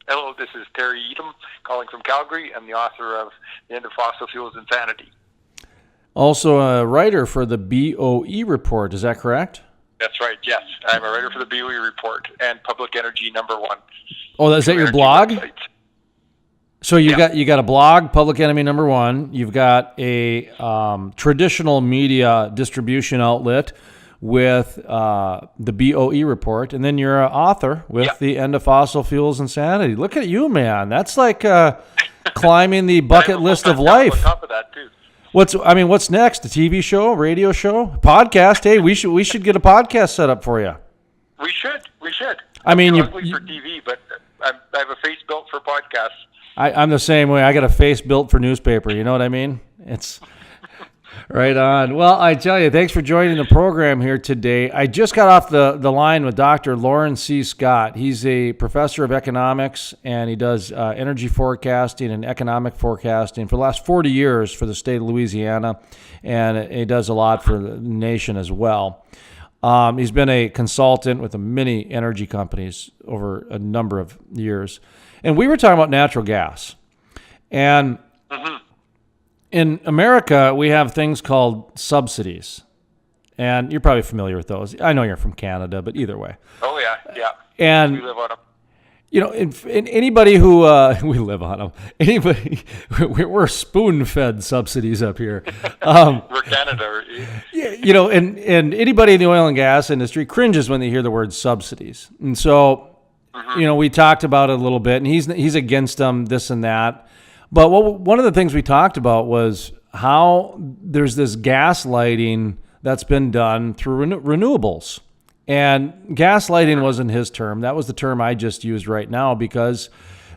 Hello, this is Terry Etam calling from Calgary. I'm the author of The End of Fossil Fuels Insanity. Also a writer for the BOE report, is that correct? That's right, yes. I'm a writer for the BOE report and Public Energy #1. Oh, is that your blog? Websites. So you got a blog, Public Enemy #1. You've got a traditional media distribution outlet with the BOE report, and then you're an author with The End of Fossil Fuels Insanity. Look at you, man. That's like climbing the bucket list of life. On top of that, too. What's next? A TV show, radio show, podcast? Hey, we should get a podcast set up for you. We should. I mean, you're ugly for TV, but I have a face built for podcasts. I'm the same way. I got a face built for newspaper. You know what I mean? It's right on. Well, I tell you, thanks for joining the program here today. I just got off the line with Dr. Lawrence C. Scott. He's a professor of economics, and he does energy forecasting and economic forecasting for the last 40 years for the state of Louisiana, and he does a lot for the nation as well. He's been a consultant with many energy companies over a number of years. And we were talking about natural gas. And in America, we have things called subsidies. And you're probably familiar with those. I know you're from Canada, but either way. Oh, yeah. And we live on them. You know, in anybody who, we live on them. Anybody, we're spoon-fed subsidies up here. We're Canada. You know, and anybody in the oil and gas industry cringes when they hear the word subsidies. And so, you know, we talked about it a little bit, and he's against them, this and that. But one of the things we talked about was how there's this gaslighting that's been done through renewables. And gaslighting wasn't his term. That was the term I just used right now, because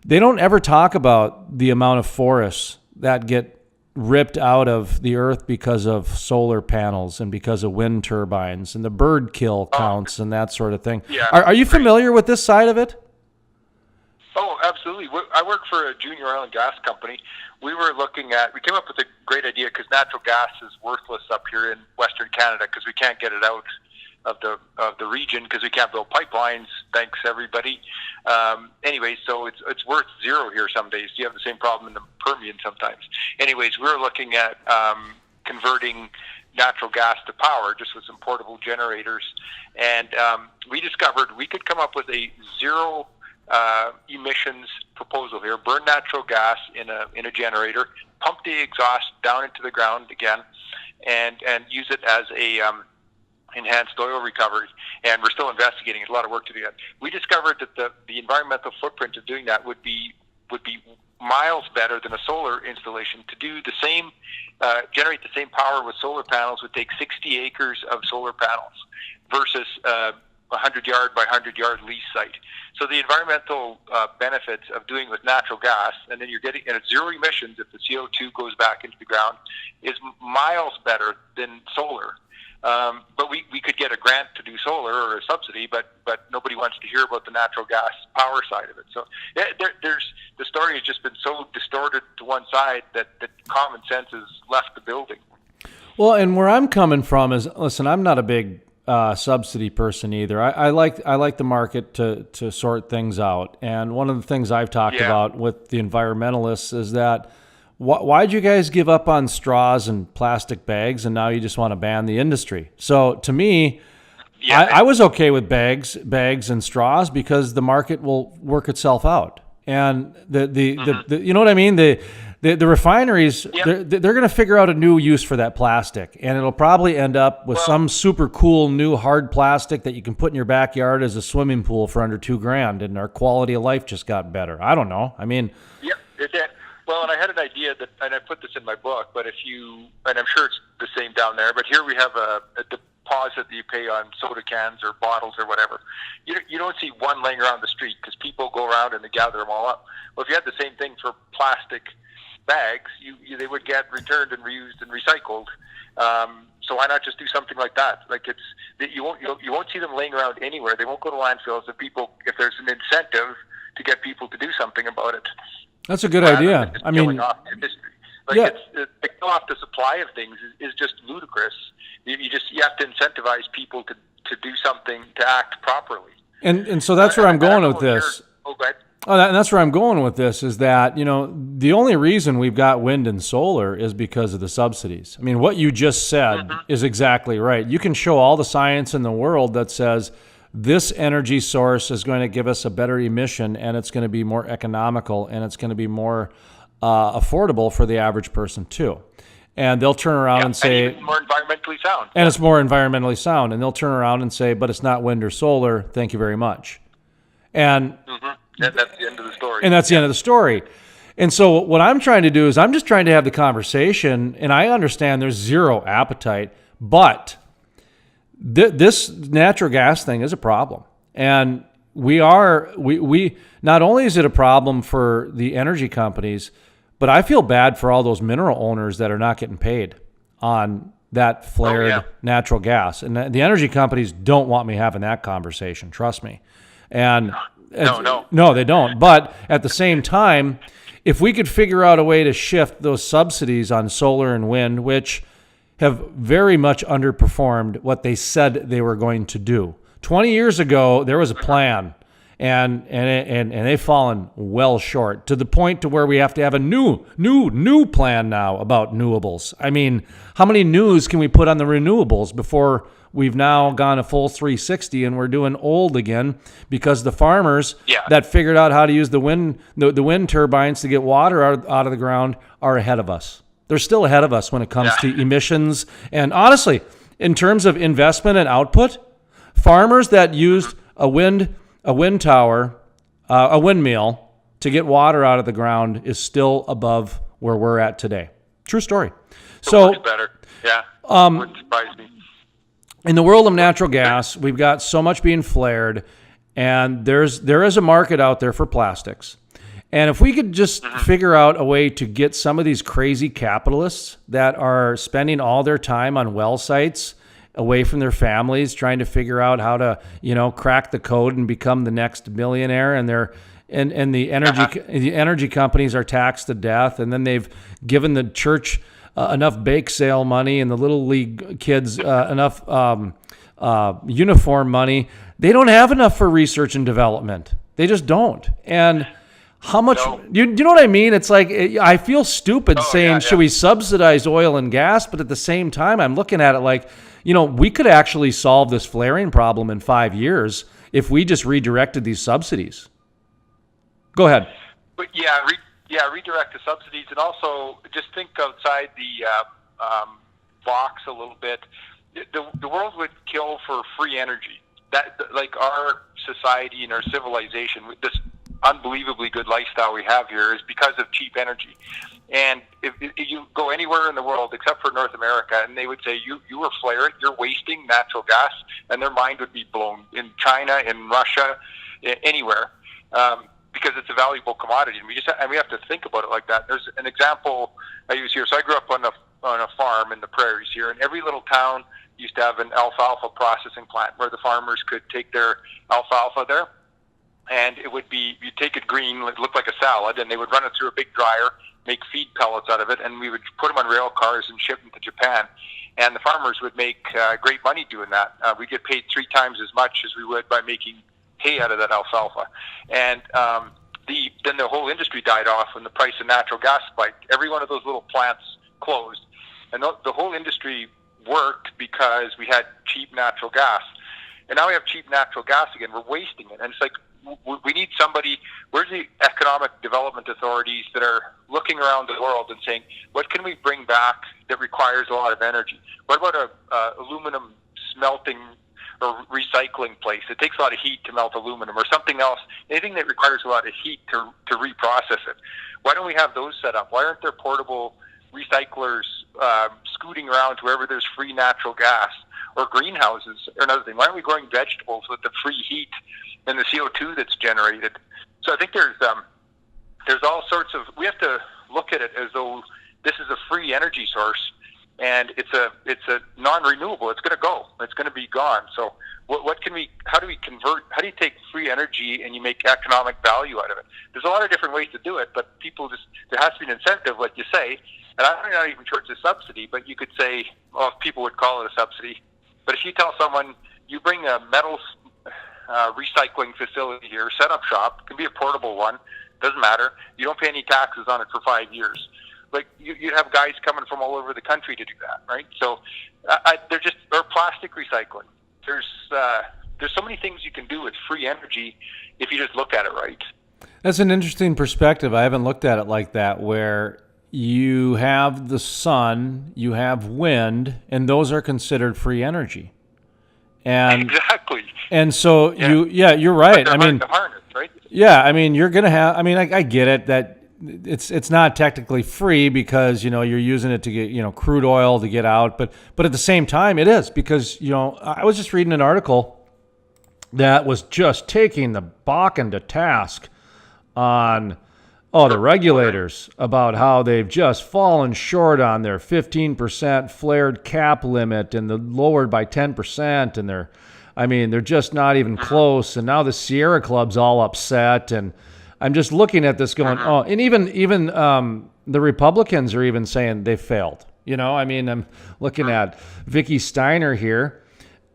they don't ever talk about the amount of forests that get ripped out of the earth because of solar panels and because of wind turbines and the bird kill counts and that sort of thing. Yeah. Are you familiar with this side of it? Oh, absolutely. I work for a junior oil and gas company. We came up with a great idea because natural gas is worthless up here in Western Canada because we can't get it out of the region because we can't build pipelines. Thanks, everybody. Anyway, so it's worth zero here some days. You have the same problem in the Permian sometimes. Anyways, we're looking at converting natural gas to power just with some portable generators. And we discovered we could come up with a zero emissions proposal here. Burn natural gas in a generator, pump the exhaust down into the ground again, and use it as a enhanced oil recovery, and we're still investigating. It's a lot of work to do that. We discovered that the environmental footprint of doing that would be miles better than a solar installation. To do the same, generate the same power with solar panels would take 60 acres of solar panels versus 100-yard by 100-yard lease site. So the environmental benefits of doing with natural gas, and then you're getting, and it's zero emissions if the CO2 goes back into the ground, is miles better than solar. But we could get a grant to do solar or a subsidy, but nobody wants to hear about the natural gas power side of it. So the story has just been so distorted to one side that common sense has left the building. Well, and where I'm coming from is, listen, I'm not a big subsidy person either. I like the market to sort things out. And one of the things I've talked about with the environmentalists is that why'd you guys give up on straws and plastic bags, and now you just want to ban the industry? So to me, I was okay with bags and straws because the market will work itself out. And the you know what I mean? The refineries, they're going to figure out a new use for that plastic, and it'll probably end up with some super cool new hard plastic that you can put in your backyard as a swimming pool for under $2,000, and our quality of life just got better. I don't know. I mean, yeah, it did. Well, and I had an idea that, and I put this in my book, but and I'm sure it's the same down there, but here we have a deposit that you pay on soda cans or bottles or whatever. You don't see one laying around the street because people go around and they gather them all up. Well, if you had the same thing for plastic bags, they would get returned and reused and recycled. So why not just do something like that? Like you won't see them laying around anywhere. They won't go to landfills. If there's an incentive to get people to do something about it. That's a good idea. I mean, to kill off the supply of things is just ludicrous. You have to incentivize people to do something, to act properly. And so that's where I'm going with this. Go ahead. Oh, and that's where I'm going with this is that, the only reason we've got wind and solar is because of the subsidies. I mean, what you just said is exactly right. You can show all the science in the world that says this energy source is going to give us a better emission and it's going to be more economical and it's going to be more affordable for the average person too. And they'll turn around and say, and even more environmentally sound. And it's more environmentally sound. And they'll turn around and say, but it's not wind or solar. Thank you very much. And that's the end of the story. And that's the end of the story. And so what I'm trying to do is I'm just trying to have the conversation, and I understand there's zero appetite, but this natural gas thing is a problem. And we not only is it a problem for the energy companies, but I feel bad for all those mineral owners that are not getting paid on that flared natural gas. And the energy companies don't want me having that conversation, trust me. And no, they don't. But at the same time, if we could figure out a way to shift those subsidies on solar and wind, which have very much underperformed what they said they were going to do. 20 years ago, there was a plan, and they've fallen well short to the point to where we have to have a new plan now about renewables. I mean, how many news can we put on the renewables before we've now gone a full 360 and we're doing old again because the farmers that figured out how to use the wind turbines to get water out of the ground are ahead of us. They're still ahead of us when it comes to emissions. And honestly, in terms of investment and output, farmers that used a wind tower, a windmill to get water out of the ground is still above where we're at today. True story. So much better. Yeah. Wouldn't surprise me. In the world of natural gas, we've got so much being flared, and there is a market out there for plastics. And if we could just figure out a way to get some of these crazy capitalists that are spending all their time on well sites away from their families, trying to figure out how to, crack the code and become the next millionaire, and the energy companies are taxed to death, and then they've given the church enough bake sale money and the little league kids enough uniform money. They don't have enough for research and development. They just don't. And how much, you know what I mean? It's like, I feel stupid saying, should we subsidize oil and gas? But at the same time, I'm looking at it like, we could actually solve this flaring problem in 5 years if we just redirected these subsidies. Go ahead. But redirect the subsidies, and also just think outside the box a little bit. The world would kill for free energy. That, like our society and our civilization, this unbelievably good lifestyle we have here is because of cheap energy. And if you go anywhere in the world except for North America, and they would say you are flaring, you're wasting natural gas, and their mind would be blown. In China, in Russia, anywhere. Because it's a valuable commodity, and we have to think about it like that. There's an example I use here. So I grew up on a farm in the prairies here, and every little town used to have an alfalfa processing plant where the farmers could take their alfalfa there, and it would be, you take it green, it looked like a salad, and they would run it through a big dryer, make feed pellets out of it, and we would put them on rail cars and ship them to Japan. And the farmers would make great money doing that. We get paid 3 times as much as we would by making hay out of that alfalfa. And then the whole industry died off when the price of natural gas spiked. Every one of those little plants closed. And the whole industry worked because we had cheap natural gas. And now we have cheap natural gas again. We're wasting it. And it's like, we need somebody, where's the economic development authorities that are looking around the world and saying, what can we bring back that requires a lot of energy? What about a aluminum smelting or recycling place? It takes a lot of heat to melt aluminum, or something else, anything that requires a lot of heat to reprocess it. Why don't we have those set up? Why aren't there portable recyclers scooting around to wherever there's free natural gas, or greenhouses, or another thing? Why aren't we growing vegetables with the free heat and the CO2 that's generated? So I think there's all sorts of, we have to look at it as though this is a free energy source, and it's a non-renewable. It's going to go. It's going to be gone. So how do you take free energy and you make economic value out of it? There's a lot of different ways to do it, but there has to be an incentive, like you say, and I'm not even sure it's a subsidy, but you could say, well, people would call it a subsidy. But if you tell someone, you bring a metal recycling facility here, set up shop. It can be a portable one. Doesn't matter. You don't pay any taxes on it for 5 years. Like you have guys coming from all over the country to do that, right? So or plastic recycling. There's so many things you can do with free energy if you just look at it right. That's an interesting perspective. I haven't looked at it like that, where you have the sun, you have wind, and those are considered free energy. And exactly. And so you're right. I mean, harness, right? Yeah, I mean, you're going to have, I mean, I get it that it's not technically free because, you're using it to get, crude oil to get out. But at the same time, it is because, I was just reading an article that was just taking the Bakken to task on the regulators about how they've just fallen short on their 15% flared cap limit and lowered by 10%. And they're just not even close. And now the Sierra Club's all upset. And I'm just looking at this going, and even the Republicans are even saying they failed. I'm looking at Vicky Steiner here.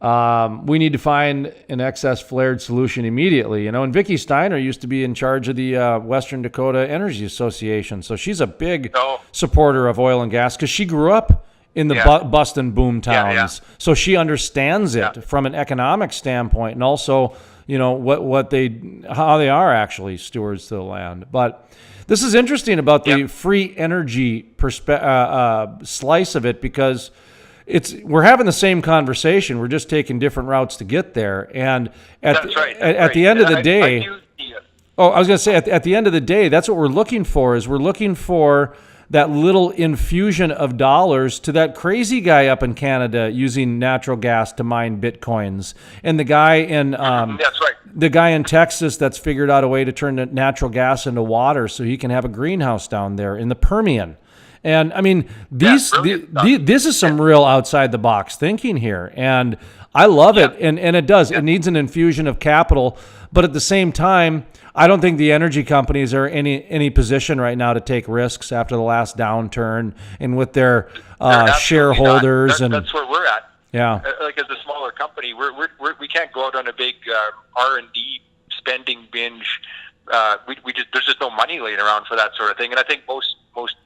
We need to find an excess flared solution immediately, and Vicky Steiner used to be in charge of the Western Dakota Energy Association. So she's a big supporter of oil and gas because she grew up in the bust and boom towns. So she understands it from an economic standpoint, and also, how they are actually stewards to the land. But this is interesting about the free energy slice of it, because we're having the same conversation. We're just taking different routes to get there. And at the end of the day, I was going to say at the end of the day, that's what we're looking for. We're looking for that little infusion of dollars to that crazy guy up in Canada using natural gas to mine bitcoins, and the guy in the guy in Texas that's figured out a way to turn natural gas into water so he can have a greenhouse down there in the Permian. And I mean, this is some real outside the box thinking here, and I love it. And it does. It needs an infusion of capital, but at the same time, I don't think the energy companies are in any position right now to take risks after the last downturn and with their shareholders. That's where we're at. Yeah. Like as a smaller company, we can't go out on a big R&D spending binge. There's just no money laying around for that sort of thing. And I think most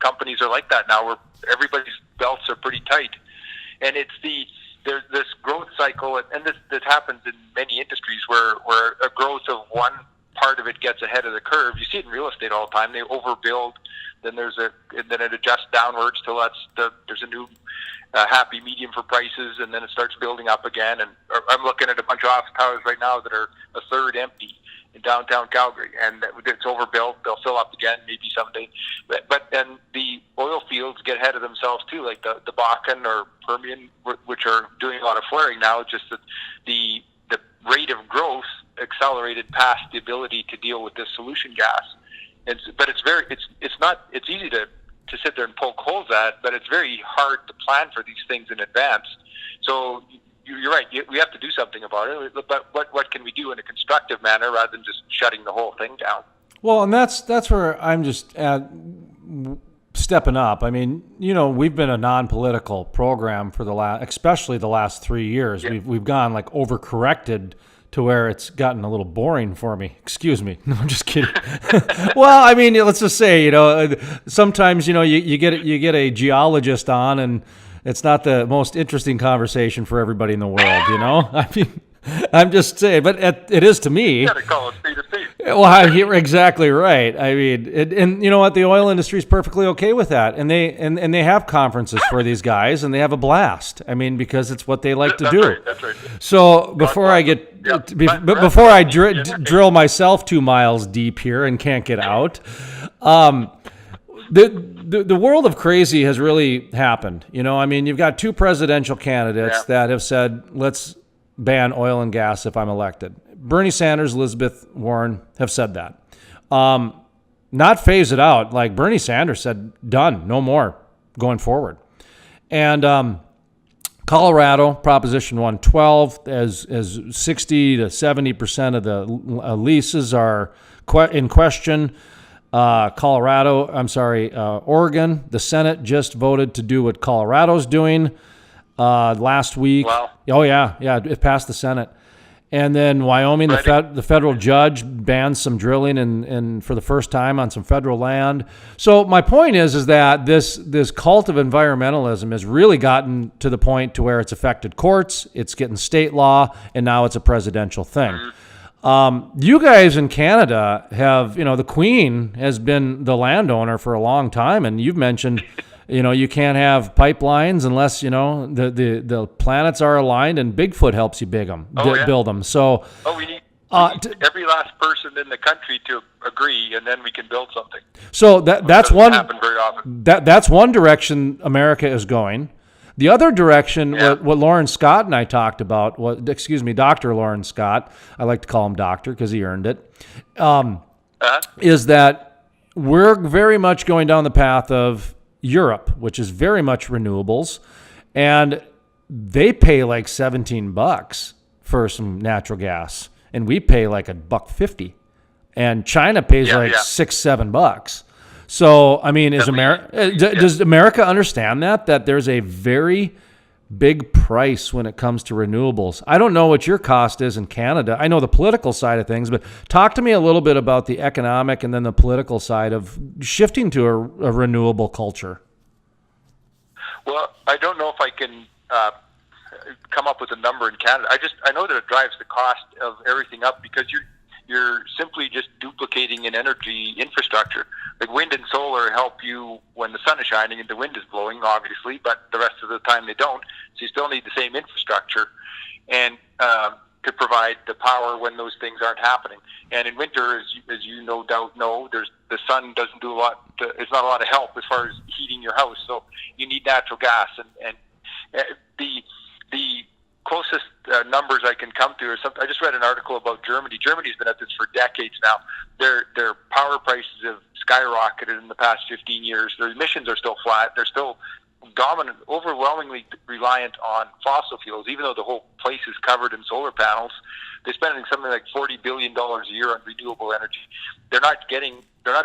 companies are like that now, where everybody's belts are pretty tight. And there's this growth cycle, and this happens in many industries where a growth of one part of it gets ahead of the curve. You see it in real estate all the time. They overbuild, then it adjusts downwards till there's a new happy medium for prices, and then it starts building up again. And I'm looking at a bunch of office towers right now that are a third empty in downtown Calgary, and it's overbuilt. They'll fill up again, maybe someday. But then the oil fields get ahead of themselves too, like the Bakken or Permian, which are doing a lot of flaring now. Just that the rate of growth accelerated past the ability to deal with this solution gas. But it's easy to sit there and poke holes at, but it's very hard to plan for these things in advance. So you're right. We have to do something about it. But what can we do in a constructive manner rather than just shutting the whole thing down? Well, and that's where I'm just stepping up. I mean, we've been a non-political program for especially the last 3 years. Yeah. We've gone like overcorrected to where it's gotten a little boring for me. Excuse me. No, I'm just kidding. Well, I mean, let's just say, sometimes, you get a geologist on, and it's not the most interesting conversation for everybody in the world, I mean, I'm just saying, but it is to me. You got to call it speed to speed. Well, you're exactly right. I mean, and you know what? The oil industry is perfectly okay with that, and they have conferences for these guys, and they have a blast. I mean, because it's what they like to do. That's right. So before I drill myself 2 miles deep here and can't get out, the world of crazy has really happened. I mean, you've got 2 presidential candidates that have said, let's ban oil and gas if I'm elected. Bernie Sanders, Elizabeth Warren have said that. Not phase it out. Like Bernie Sanders said, done, no more going forward. And Colorado, Proposition 112, as 60 to 70% of the leases are in question. Oregon, the Senate just voted to do what Colorado's doing last week. Wow. Oh, yeah, it passed the Senate. And then Wyoming, Right. the federal judge banned some drilling and for the first time on some federal land. So my point is that this cult of environmentalism has really gotten to the point to where it's affected courts, it's getting state law, and now it's a presidential thing. You guys in Canada have, the Queen has been the landowner for a long time, and you've mentioned, you can't have pipelines unless, the planets are aligned, and Bigfoot helps you build them. So, we need every last person in the country to agree, and then we can build something. So that's one. Happen very often. That's one direction America is going. The other direction, what Lauren Scott and I talked about, Dr. Lauren Scott, I like to call him doctor because he earned it, is that we're very much going down the path of Europe, which is very much renewables, and they pay like $17 for some natural gas, and we pay like $1.50, and China pays $6-7. So, I mean, does America understand that there's a very big price when it comes to renewables? I don't know what your cost is in Canada. I know the political side of things, but talk to me a little bit about the economic and then the political side of shifting to a renewable culture. Well, I don't know if I can come up with a number in Canada. I know that it drives the cost of everything up because you're simply just duplicating an energy infrastructure. Like wind and solar help you when the sun is shining and the wind is blowing, obviously, but the rest of the time they don't. So you still need the same infrastructure and to provide the power when those things aren't happening. And in winter, as you no doubt know, the sun doesn't do a lot. It's not a lot of help as far as heating your house. So you need natural gas, and the closest numbers I can come to are something. I just read an article about Germany. Germany's been at this for decades now. Their power prices have skyrocketed in the past 15 years. Their emissions are still flat. They're still overwhelmingly reliant on fossil fuels, even though the whole place is covered in solar panels. They're spending something like $40 billion a year on renewable energy. They're not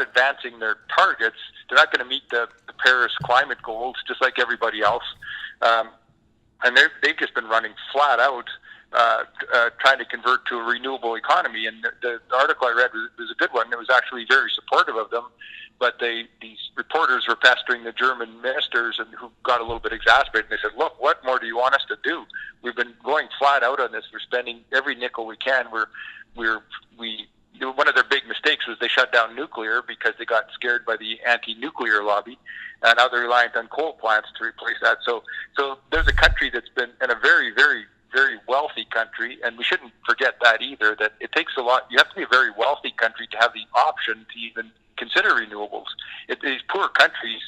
advancing their targets. They're not going to meet the Paris climate goals, just like everybody else. And they've just been running flat out, trying to convert to a renewable economy. And the article I read was a good one. It was actually very supportive of them. But these reporters were pestering the German ministers, and who got a little bit exasperated. They said, "Look, what more do you want us to do? We've been going flat out on this. We're spending every nickel we can. One of their big mistakes was they shut down nuclear because they got scared by the anti-nuclear lobby, and now they're reliant on coal plants to replace that. So there's a country that's been in a very, very, very wealthy country, and we shouldn't forget that either. That it takes a lot. You have to be a very wealthy country to have the option to even consider renewables. These poor countries,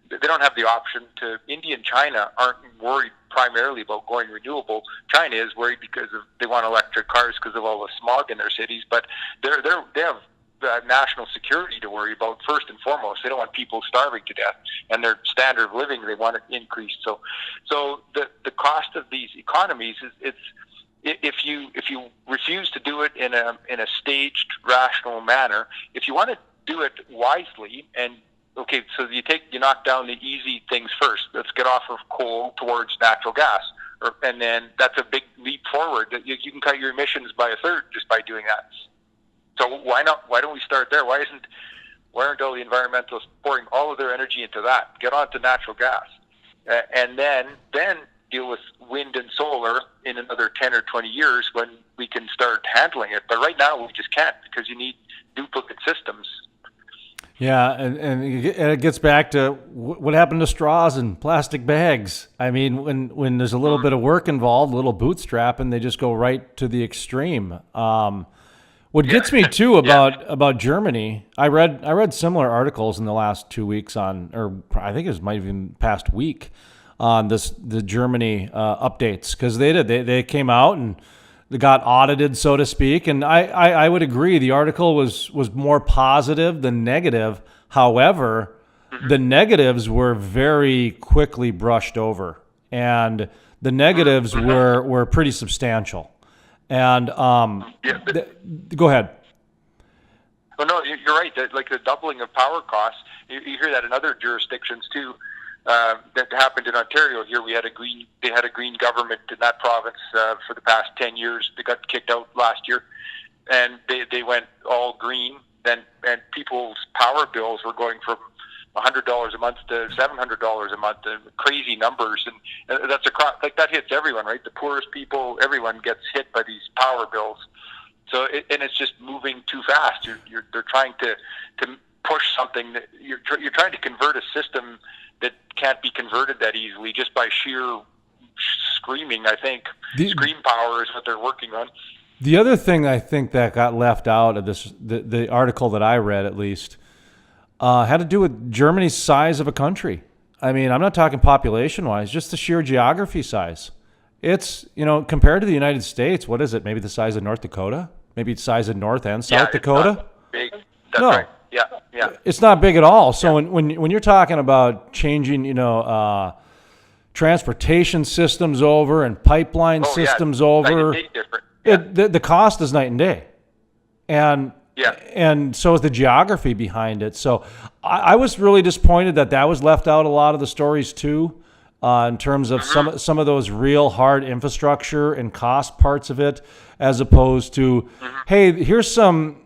they don't have the option to. India and China aren't worried primarily about going renewable. China is worried because they want electric cars because of all the smog in their cities, but they have national security to worry about first and foremost. They don't want people starving to death, and their standard of living, they want it increased. So the cost of these economies is if you refuse to do it in a staged, rational manner, if you want to do it wisely, and okay, so you knock down the easy things first. Let's get off of coal towards natural gas, and then that's a big leap forward. You can cut your emissions by a third just by doing that. So why not? Why don't we start there? Why aren't all the environmentalists pouring all of their energy into that? Get on to natural gas, and then deal with wind and solar in another 10 or 20 years when we can start handling it. But right now we just can't because you need duplicate systems. Yeah, and it gets back to what happened to straws and plastic bags. I mean, when there's a little bit of work involved, a little bootstrapping, they just go right to the extreme. What gets me too about Germany, I read similar articles in the last 2 weeks or I think it might have been past week on the Germany updates, because they came out and they got audited, so to speak, and I would agree the article was more positive than negative. However, the negatives were very quickly brushed over, and the negatives were pretty substantial. And go ahead. Well, no, you're right. Like the doubling of power costs, you hear that in other jurisdictions too. that happened in Ontario. Here they had a green government in that province for the past 10 years. They got kicked out last year, and they went all green. And people's power bills were going from $100 a month to $700 a month, and crazy numbers. And that's that hits everyone, right? The poorest people, everyone gets hit by these power bills. So and it's just moving too fast. They're trying to push something that you're trying to convert a system that can't be converted that easily just by sheer screaming. I think scream power is what they're working on. The other thing I think that got left out of this, the article that I read at least, had to do with Germany's size of a country. I mean, I'm not talking population-wise, just the sheer geography size. It's, compared to the United States, what is it? Maybe the size of North Dakota? Maybe it's the size of North and South Dakota? Not big. That's right. Yeah. It's not big at all. So when you're talking about changing, transportation systems over and pipeline systems over, the cost is night and day. And so is the geography behind it. So I was really disappointed that was left out a lot of the stories too, in terms of some of those real hard infrastructure and cost parts of it, as opposed to, hey, here's some,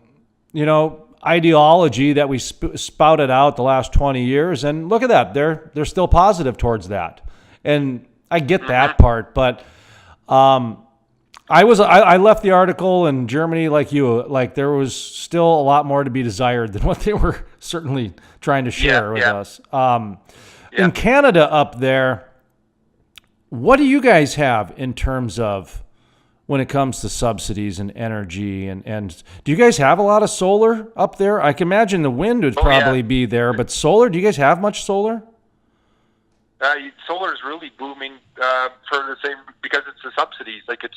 ideology that we spouted out the last 20 years, and look at that, they're still positive towards that. And I get that part, but I left the article in Germany like you, like there was still a lot more to be desired than what they were certainly trying to share with us. In Canada up there, what do you guys have in terms of when it comes to subsidies and energy? And do you guys have a lot of solar up there? I can imagine the wind would probably be there, but solar, do you guys have much solar? Solar is really booming for the same, because it's the subsidies. Like it's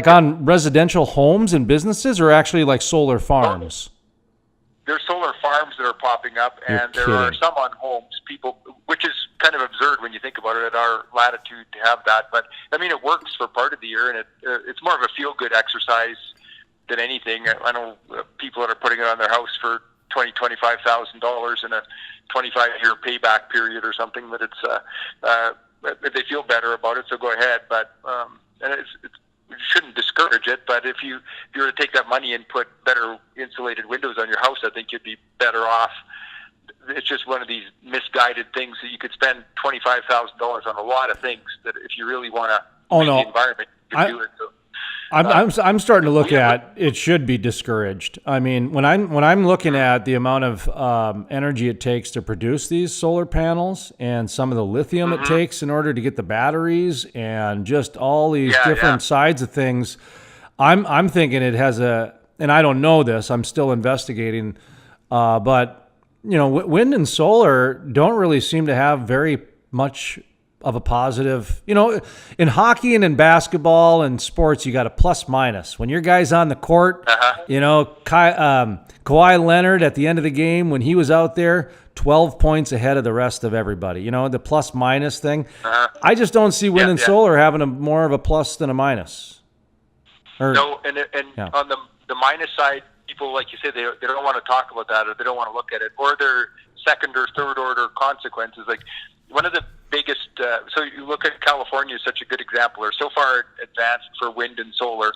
on residential homes and businesses, or actually like solar farms? There's solar farms that are popping up, and there are some on homes. People, which is kind of absurd when you think about it at our latitude to have that. But I mean, it works for part of the year, and it's more of a feel-good exercise than anything. I know people that are putting it on their house for $25,000 in a 25-year payback period or something. But it's they feel better about it, so go ahead. But and you shouldn't discourage it. But if you were to take that money and put better insulated windows on your house, I think you'd be better off. It's just one of these misguided things that you could spend $25,000 on a lot of things that if you really want to the environment, you can do it. So, I'm starting to look at it should be discouraged. I mean, when I'm looking at the amount of energy it takes to produce these solar panels and some of the lithium it takes in order to get the batteries and just all these different sides of things, I'm thinking it has and I don't know this, I'm still investigating, but wind and solar don't really seem to have very much of a positive, in hockey and in basketball and sports, you got a plus minus. When your guy's on the court, Kawhi Leonard at the end of the game, when he was out there, 12 points ahead of the rest of everybody, the plus minus thing. I just don't see wind and solar having more of a plus than a minus. On the minus side, people, like you said, they don't want to talk about that, or they don't want to look at it, or their second or third order consequences. Like one of the biggest, so you look at California is such a good example, or so far advanced for wind and solar,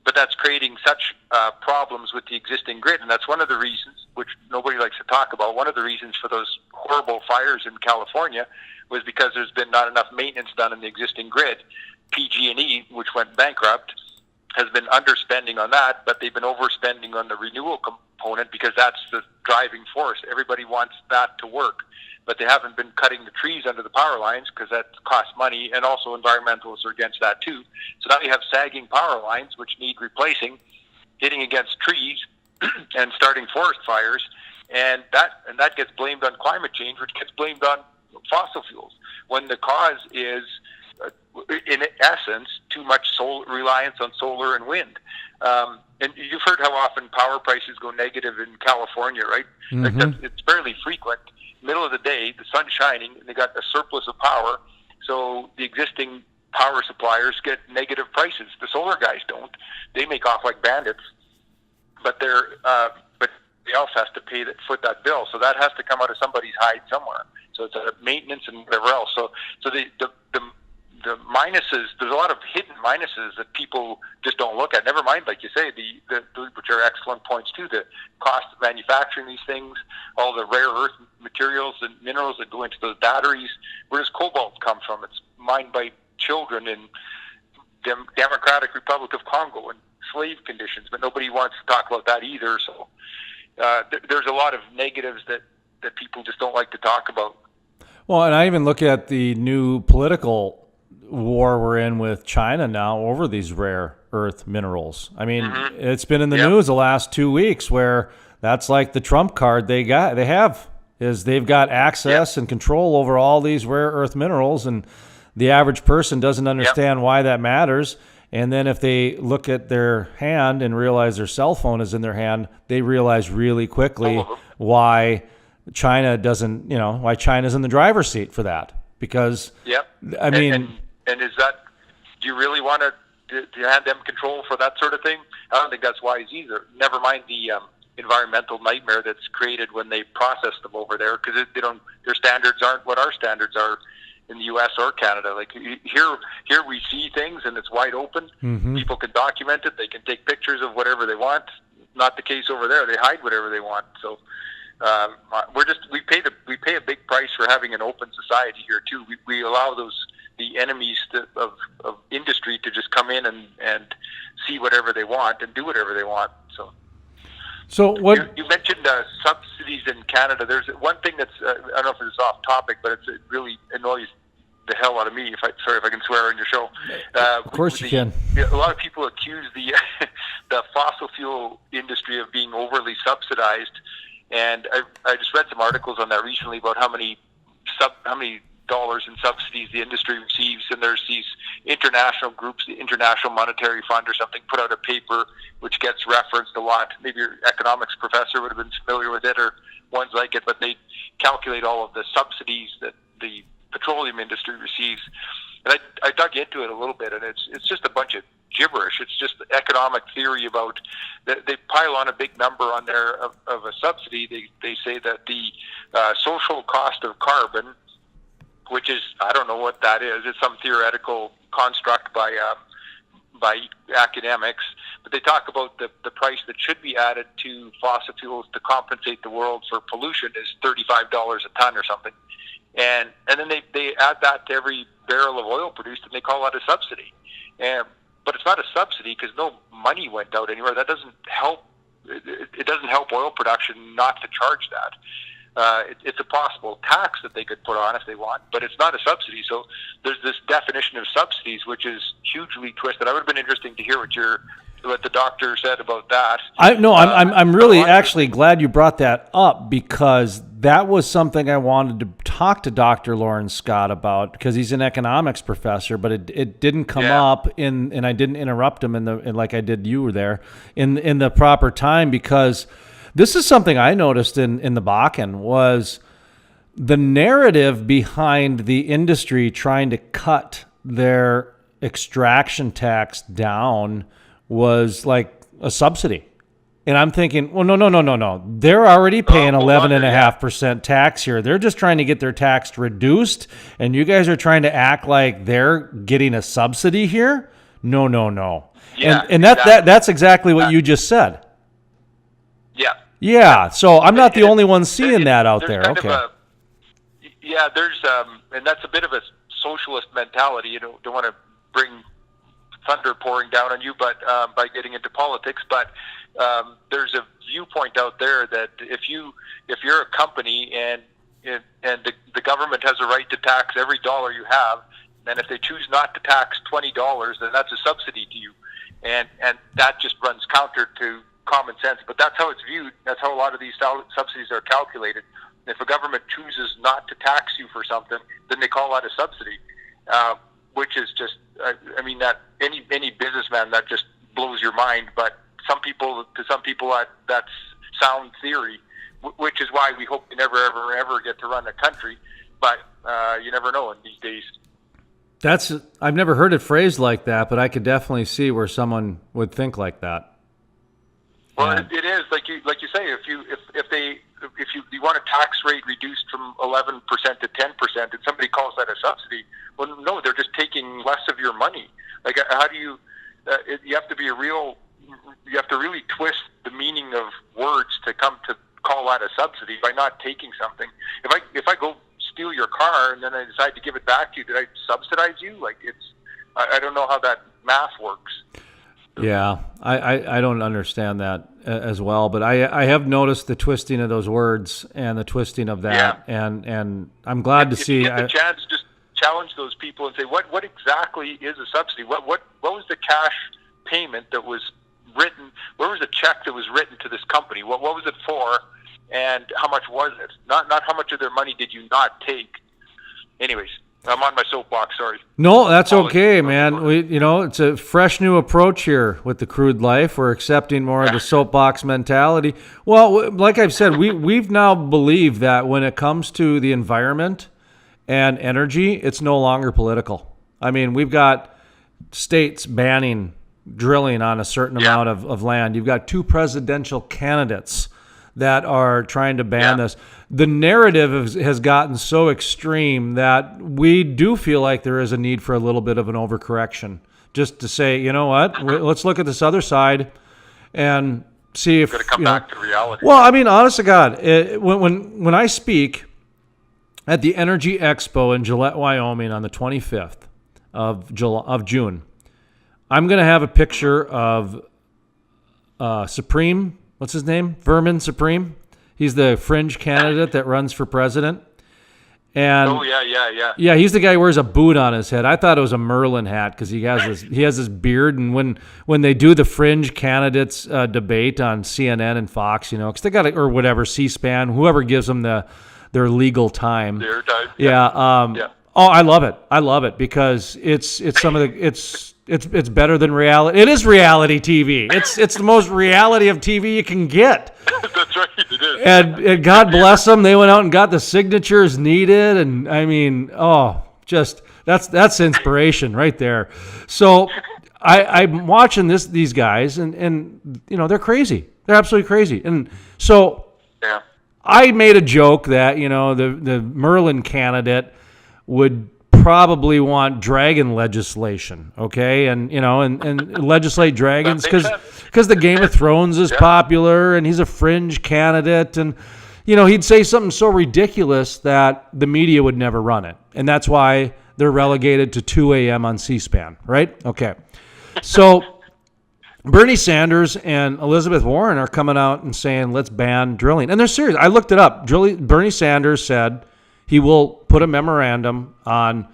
but that's creating such problems with the existing grid. And that's one of the reasons, which nobody likes to talk about, one of the reasons for those horrible fires in California was because there's been not enough maintenance done in the existing grid. PG&E, which went bankrupt, has been underspending on that, but they've been overspending on the renewal component because that's the driving force. Everybody wants that to work, but they haven't been cutting the trees under the power lines because that costs money, and also environmentalists are against that too. So now you have sagging power lines which need replacing, hitting against trees and starting forest fires, and that gets blamed on climate change, which gets blamed on fossil fuels, when the cause is in essence too much reliance on solar and wind. And you've heard how often power prices go negative in California, right? It's fairly frequent. Middle of the day, the sun's shining, and they got a surplus of power, so the existing power suppliers get negative prices. The solar guys don't. They make off like bandits, but else has to foot that bill. So that has to come out of somebody's hide somewhere. So it's a maintenance and whatever else. So the minuses, there's a lot of hidden minuses that people just don't look at. Never mind, like you say, which are excellent points too, the cost of manufacturing these things, all the rare earth materials and minerals that go into those batteries. Where does cobalt come from? It's mined by children in Democratic Republic of Congo in slave conditions, but nobody wants to talk about that either. So there's a lot of negatives that people just don't like to talk about. Well, and I even look at the new political war we're in with China now over these rare earth minerals. I mean, it's been in the news the last 2 weeks where that's like the trump card they've got access and control over all these rare earth minerals, and the average person doesn't understand why that matters. And then if they look at their hand and realize their cell phone is in their hand, they realize really quickly why China doesn't, why China's in the driver's seat for that. Because, I mean... And is that, do you really want to hand them control for that sort of thing? I don't think that's wise either. Never mind the environmental nightmare that's created when they process them over there, because their standards aren't what our standards are in the U.S. or Canada. Like here we see things and it's wide open. People can document it. They can take pictures of whatever they want. Not the case over there. They hide whatever they want. So we pay a big price for having an open society here too. We allow the enemies of industry to just come in and see whatever they want and do whatever they want. So what you mentioned subsidies in Canada. There's one thing that's I don't know if it's off topic, but it really annoys the hell out of me. Sorry if I can swear on your show. Of course you can. A lot of people accuse the fossil fuel industry of being overly subsidized, and I just read some articles on that recently about how many dollars in subsidies the industry receives, and there's these international groups, the International Monetary Fund or something, put out a paper which gets referenced a lot. Maybe your economics professor would have been familiar with it, or ones like it, but they calculate all of the subsidies that the petroleum industry receives. And I dug into it a little bit, and it's just a bunch of gibberish. It's just economic theory about they pile on a big number on there of a subsidy. They say that the social cost of carbon, which is, I don't know what that is. It's some theoretical construct by academics. But they talk about the price that should be added to fossil fuels to compensate the world for pollution is $35 a ton or something. And then they add that to every barrel of oil produced, and they call that a subsidy. But it's not a subsidy because no money went out anywhere. That doesn't help. It doesn't help oil production not to charge that. It's a possible tax that they could put on if they want, but it's not a subsidy. So there's this definition of subsidies, which is hugely twisted. I would have been interesting to hear what the doctor said about that. I'm really actually glad you brought that up, because that was something I wanted to talk to Dr. Lawrence Scott about, because he's an economics professor, but it didn't come up and I didn't interrupt him in like I did you were there in the proper time, because this is something I noticed in the Bakken was the narrative behind the industry trying to cut their extraction tax down was like a subsidy. And I'm thinking, well, no. They're already paying 11.5% tax here. They're just trying to get their tax reduced, and you guys are trying to act like they're getting a subsidy here? No. Yeah, and that's exactly what you just said. Yeah. Yeah, so I'm not the only one seeing that out there. Okay. There's and that's a bit of a socialist mentality. You don't want to bring thunder pouring down on you, but by getting into politics. But there's a viewpoint out there that if you're a company and the government has a right to tax every dollar you have, and if they choose not to tax $20, then that's a subsidy to you, and that just runs counter to common sense. But that's how it's viewed. That's how a lot of these subsidies are calculated. If a government chooses not to tax you for something, then they call that a subsidy, which is just, I mean, that any businessman, that just blows your mind. But to some people, that's sound theory, which is why we hope we never, ever, ever get to run a country. But you never know in these days. I've never heard it phrased like that, but I could definitely see where someone would think like that. Well, it is like you say. If you want a tax rate reduced from 11% to 10%, and somebody calls that a subsidy, well, no, they're just taking less of your money. Like, how do you? You have to be you have to really twist the meaning of words to come to call that a subsidy by not taking something. If I go steal your car and then I decide to give it back to you, did I subsidize you? Like, I don't know how that math works. Yeah, I don't understand that as well, but I have noticed the twisting of those words and the twisting of that, and I'm glad to see. If you get the chance, just challenge those people and say, what exactly is a subsidy? What was the cash payment that was written? Where was the check that was written to this company? What was it for, and how much was it? Not how much of their money did you not take? Anyways. I'm on my soapbox, sorry. No, that's okay, man. It's a fresh new approach here with the Crude Life. We're accepting more of the soapbox mentality. Well, like I've said, we've now believed that when it comes to the environment and energy, it's no longer political. I mean, we've got states banning drilling on a certain amount of land. You've got 2 presidential candidates that are trying to ban this. The narrative has gotten so extreme that we do feel like there is a need for a little bit of an overcorrection, just to say, you know what, let's look at this other side and see if got to come back to reality. Well, I mean, honest to God, when I speak at the Energy Expo in Gillette, Wyoming, on the 25th of June, I'm going to have a picture of Supreme. What's his name? Vermin Supreme. He's the fringe candidate that runs for president. And yeah, he's the guy who wears a boot on his head. I thought it was a Merlin hat because he has this beard. And when they do the fringe candidates debate on CNN and Fox, because they got or whatever, C-SPAN, whoever gives them their legal time. Their time. Yeah. Oh, I love it. I love it because it's some of the it's better than reality. It is reality TV. It's the most reality of TV you can get. That's right. It is. And God bless them. They went out and got the signatures needed. And I mean, that's inspiration right there. So I'm watching these guys and they're crazy. They're absolutely crazy. And so I made a joke that, the Merlin candidate would probably want dragon legislation, okay, and legislate dragons because the Game of Thrones is popular, and he's a fringe candidate, and he'd say something so ridiculous that the media would never run it, and that's why they're relegated to 2 a.m. on C-SPAN, right? Okay, so Bernie Sanders and Elizabeth Warren are coming out and saying let's ban drilling, and they're serious. I looked it up. Bernie Sanders said he will put a memorandum on,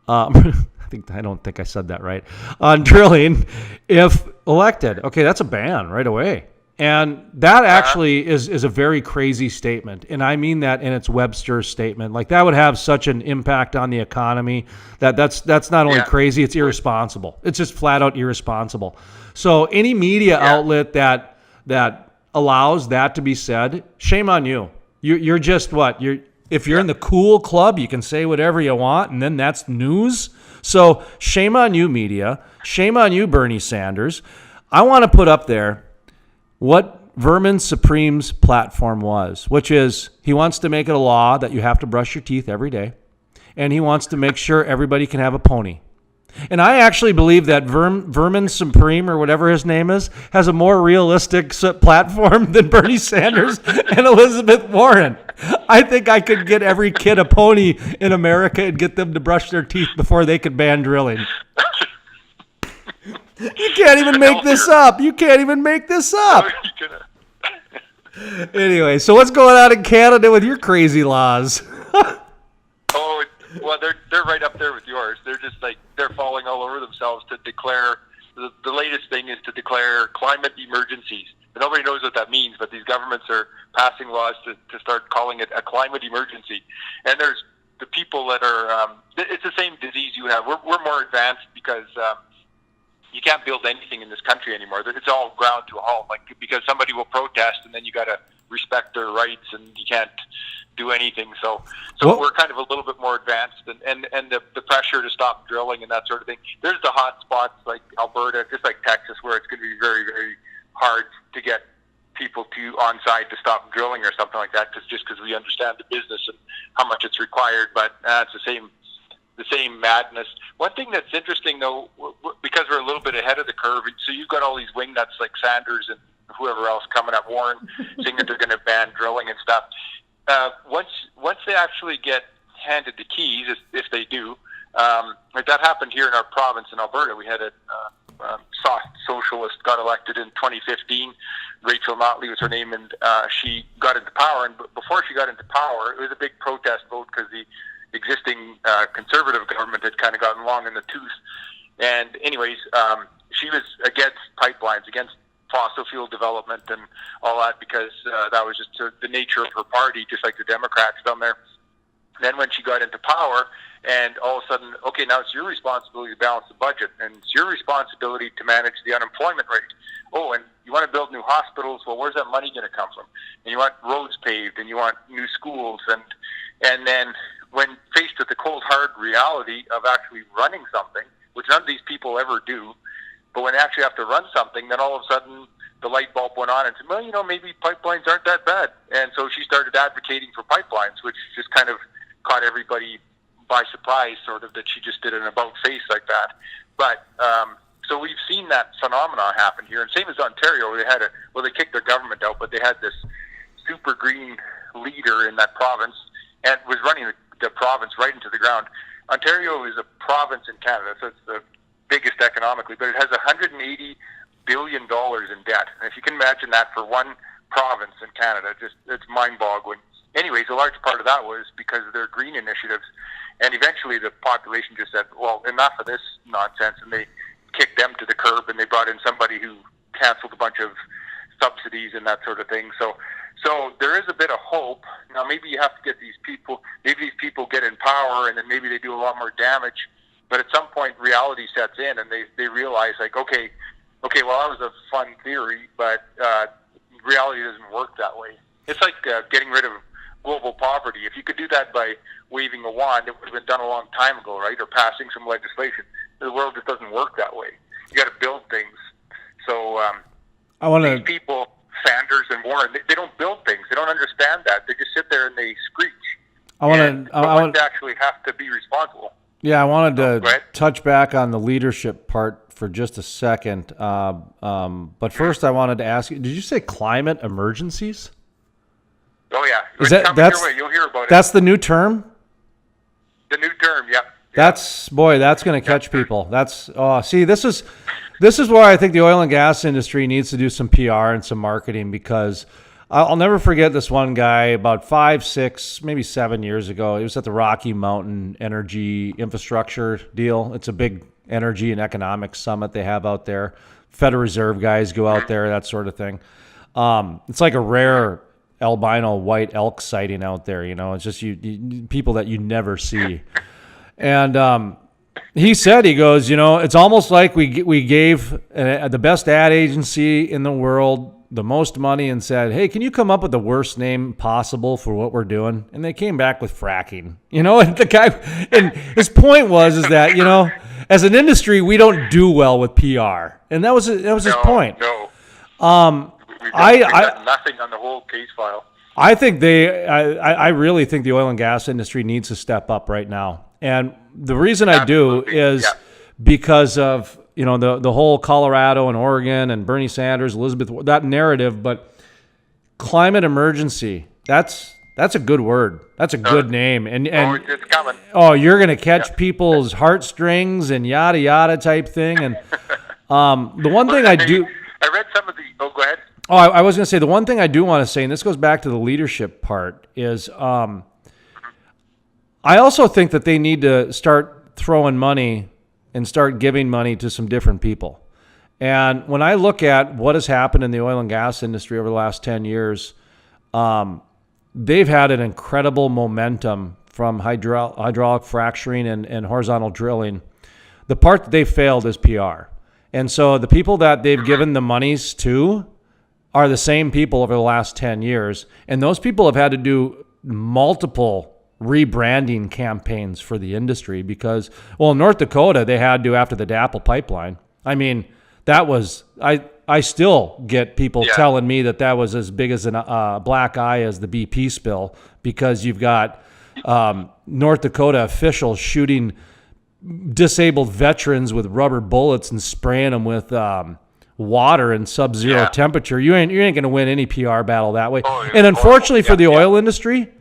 I don't think I said that right, on drilling if elected. Okay, that's a ban right away. And that actually is a very crazy statement. And I mean that in its Webster statement. Like, that would have such an impact on the economy that's not only crazy, it's irresponsible. It's just flat out irresponsible. So any media outlet that allows that to be said, shame on you. You're just what? If you're in the cool club, you can say whatever you want, and then that's news. So shame on you, media. Shame on you, Bernie Sanders. I want to put up there what Vermin Supreme's platform was, which is he wants to make it a law that you have to brush your teeth every day, and he wants to make sure everybody can have a pony. And I actually believe that Vermin Supreme, or whatever his name is, has a more realistic platform than Bernie Sanders and Elizabeth Warren. I think I could get every kid a pony in America and get them to brush their teeth before they could ban drilling. You can't even make this up. You can't even make this up. Anyway, so what's going on in Canada with your crazy laws? Well, they're right up there with yours. They're just like, they're falling all over themselves to declare, the latest thing is to declare climate emergencies. And nobody knows what that means, but these governments are passing laws to start calling it a climate emergency. And there's the people that are, it's the same disease you have. We're more advanced because you can't build anything in this country anymore. It's all ground to a halt, like, because somebody will protest and then you got to respect their rights and you can't do anything. So we're kind of a little bit more advanced, and the pressure to stop drilling and that sort of thing. There's the hot spots like Alberta, just like Texas, where it's going to be very, very hard to get people on side to stop drilling or something like that, because we understand the business and how much it's required. But it's the same madness. One thing that's interesting, though, because we're a little bit ahead of the curve, so you've got all these wingnuts like Sanders and whoever else coming up, Warren, saying that they're going to ban drilling and stuff. Once they actually get handed the keys, if they do, like that happened here in our province in Alberta. We had a soft socialist got elected in 2015. Rachel Notley was her name, and she got into power. And before she got into power, it was a big protest vote because the existing conservative government had kind of gotten long in the tooth. And anyways, she was against pipelines, against fossil fuel development and all that, because that was just the nature of her party, just like the Democrats down there. And then when she got into power, and all of a sudden, okay, now it's your responsibility to balance the budget, and it's your responsibility to manage the unemployment rate. Oh, and you want to build new hospitals? Well, where's that money going to come from? And you want roads paved, and you want new schools, and then when faced with the cold, hard reality of actually running something, which none of these people ever do, but when they actually have to run something, then all of a sudden the light bulb went on and said, well, maybe pipelines aren't that bad. And so she started advocating for pipelines, which just kind of caught everybody by surprise, sort of, that she just did an about-face like that. But so we've seen that phenomenon happen here. And same as Ontario, they kicked their government out, but they had this super green leader in that province and was running the province right into the ground. Ontario is a province in Canada, so it's the biggest economically, but it has $180 billion in debt. And if you can imagine that for one province in Canada, it's mind-boggling. Anyways, a large part of that was because of their green initiatives. And eventually the population just said, well, enough of this nonsense. And they kicked them to the curb, and they brought in somebody who canceled a bunch of subsidies and that sort of thing. So there is a bit of hope. Now, maybe you have to get maybe these people get in power, and then maybe they do a lot more damage. But at some point, reality sets in, and they realize, like, okay, well, that was a fun theory, but reality doesn't work that way. It's like getting rid of global poverty. If you could do that by waving a wand, it would have been done a long time ago, right? Or passing some legislation. The world just doesn't work that way. You got to build things. So these people, Sanders and Warren, they don't build things. They don't understand that. They just sit there and they screech. I want to actually have to be responsible. Yeah, I wanted to touch back on the leadership part for just a second. But first, I wanted to ask you: did you say climate emergencies? Oh yeah, you'll hear about it. That's the new term. The new term, yeah. That's going to catch people. This is where I think the oil and gas industry needs to do some PR and some marketing, because I'll never forget this one guy about 5, 6, maybe 7 years ago. He was at the Rocky Mountain Energy Infrastructure deal. It's a big energy and economics summit they have out there. Federal Reserve guys go out there, that sort of thing. It's like a rare albino white elk sighting out there. It's just people that you never see. And he said, he goes, it's almost like we gave the best ad agency in the world the most money and said, hey, can you come up with the worst name possible for what we're doing? And they came back with fracking, and the guy, and his point was that, as an industry, we don't do well with PR. And that was his point. No. We've got nothing on the whole case file. I think I really think the oil and gas industry needs to step up right now. And the reason I do is because of, the whole Colorado and Oregon and Bernie Sanders, Elizabeth, that narrative. But climate emergency, that's a good word. That's a good name. And it's coming. Oh, you're going to catch people's heartstrings and yada yada type thing. And the one thing I read some of the. Oh, go ahead. Oh, I was going to say, the one thing I do want to say, and this goes back to the leadership part, is I also think that they need to start throwing money and start giving money to some different people. And when I look at what has happened in the oil and gas industry over the last 10 years, they've had an incredible momentum from hydraulic fracturing and horizontal drilling. The part that they failed is PR. And so the people that they've given the monies to are the same people over the last 10 years. And those people have had to do multiple rebranding campaigns for the industry because, in North Dakota, they had to after the DAPL pipeline. I mean, that was, I I still get people telling me that was as big as a black eye as the BP spill, because you've got North Dakota officials shooting disabled veterans with rubber bullets and spraying them with water and sub-zero temperature. You ain't going to win any PR battle that way. And unfortunately for the oil industry,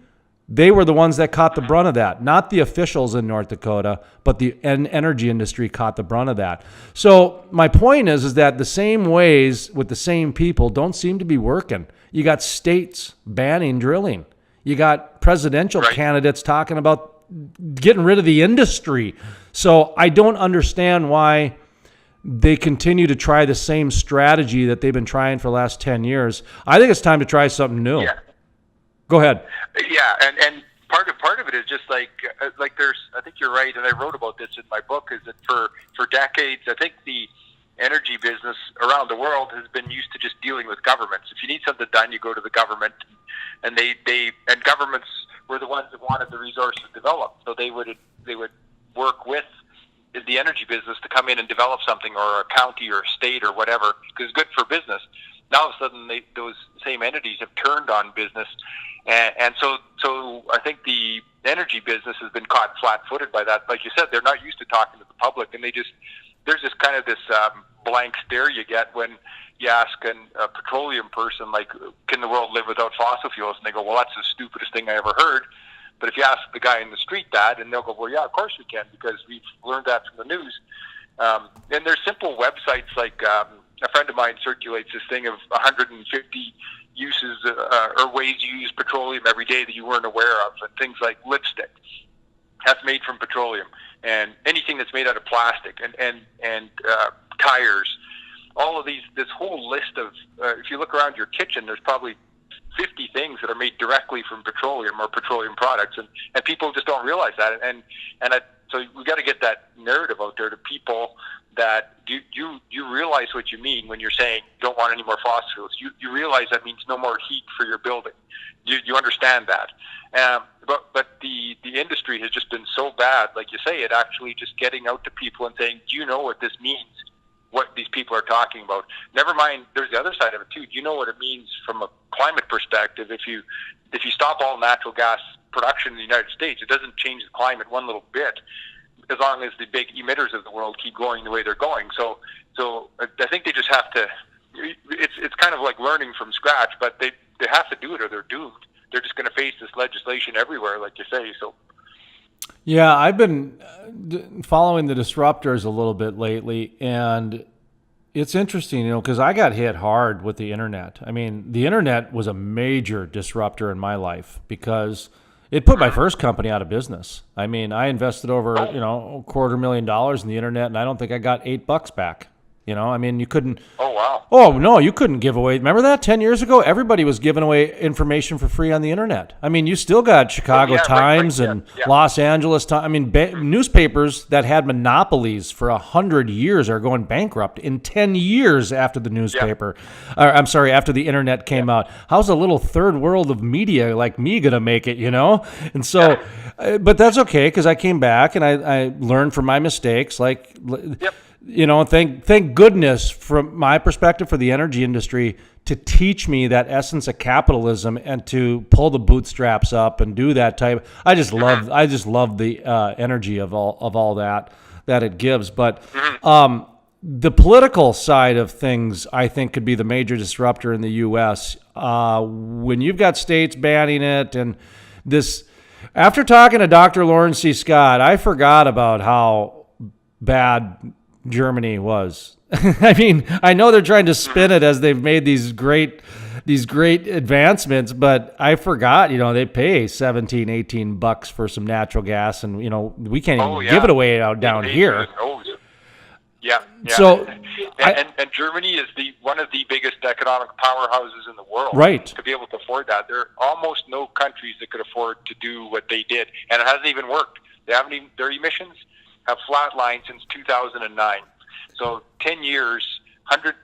they were the ones that caught the brunt of that. Not the officials in North Dakota, but the energy industry caught the brunt of that. So my point is that the same ways with the same people don't seem to be working. You got states banning drilling. You got presidential candidates talking about getting rid of the industry. So I don't understand why they continue to try the same strategy that they've been trying for the last 10 years. I think it's time to try something new. Yeah. Go ahead. Yeah, and part of it is just like there's, I think you're right, and I wrote about this in my book, is that for decades, I think the energy business around the world has been used to just dealing with governments. If you need something done, you go to the government, and and governments were the ones that wanted the resources developed, so they would work with the energy business to come in and develop something, or a county or a state or whatever, because it's good for business. Now all of a sudden those same entities have turned on business, and so I think the energy business has been caught flat-footed by that. Like you said, they're not used to talking to the public, and there's this kind of this blank stare you get when you ask a petroleum person, like, can the world live without fossil fuels? And they go, well, that's the stupidest thing I ever heard. But if you ask the guy in the street that, and they'll go, well, yeah, of course we can, because we've learned that from the news. And there's simple websites like a friend of mine circulates this thing of 150 uses or ways you use petroleum every day that you weren't aware of, and things like lipstick. That's made from petroleum, and anything that's made out of plastic, and tires. All of these, this whole list of, if you look around your kitchen, there's probably 50 things that are made directly from petroleum or petroleum products, and people just don't realize that. So we got to get that narrative out there to people, that you realize what you mean when you're saying you don't want any more fossil fuels. You realize that means no more heat for your building. You understand that. But the industry has just been so bad, like you say, it actually just getting out to people and saying, do you know what this means? What these people are talking about. Never mind, there's the other side of it too. Do you know what it means from a climate perspective? If you stop all natural gas production in the United States, it doesn't change the climate one little bit, as long as the big emitters of the world keep going the way they're going. So I think they just have to. It's kind of like learning from scratch, but they have to do it, or they're doomed. They're just going to face this legislation everywhere, like you say. So. Yeah, I've been following the disruptors a little bit lately, and it's interesting, because I got hit hard with the internet. I mean, the internet was a major disruptor in my life, because it put my first company out of business. I mean, I invested over, $250,000 in the internet, and I don't think I got $8 back. I mean, you couldn't. Oh, wow. Oh, no, you couldn't give away. Remember that 10 years ago? Everybody was giving away information for free on the internet. I mean, you still got Chicago Times and Los Angeles Times. I mean, newspapers that had monopolies for 100 years are going bankrupt in 10 years after the newspaper. After the internet came out. How's a little third world of media like me going to make it, And so, but that's okay, because I came back and I learned from my mistakes. Thank goodness, from my perspective, for the energy industry to teach me that essence of capitalism and to pull the bootstraps up and do that type. I just love the energy of all that it gives. But the political side of things, I think, could be the major disruptor in the U.S. When you've got states banning it, and this. After talking to Dr. Lawrence C. Scott, I forgot about how bad Germany was. I mean, I know they're trying to spin it as they've made these great advancements, but I forgot, they pay $17-18 for some natural gas, and we can't even give it away down here. Yeah. So, and Germany is one of the biggest economic powerhouses in the world. Right. To be able to afford that, there are almost no countries that could afford to do what they did, and it hasn't even worked. Their emissions have flatlined since 2009. So 10 years,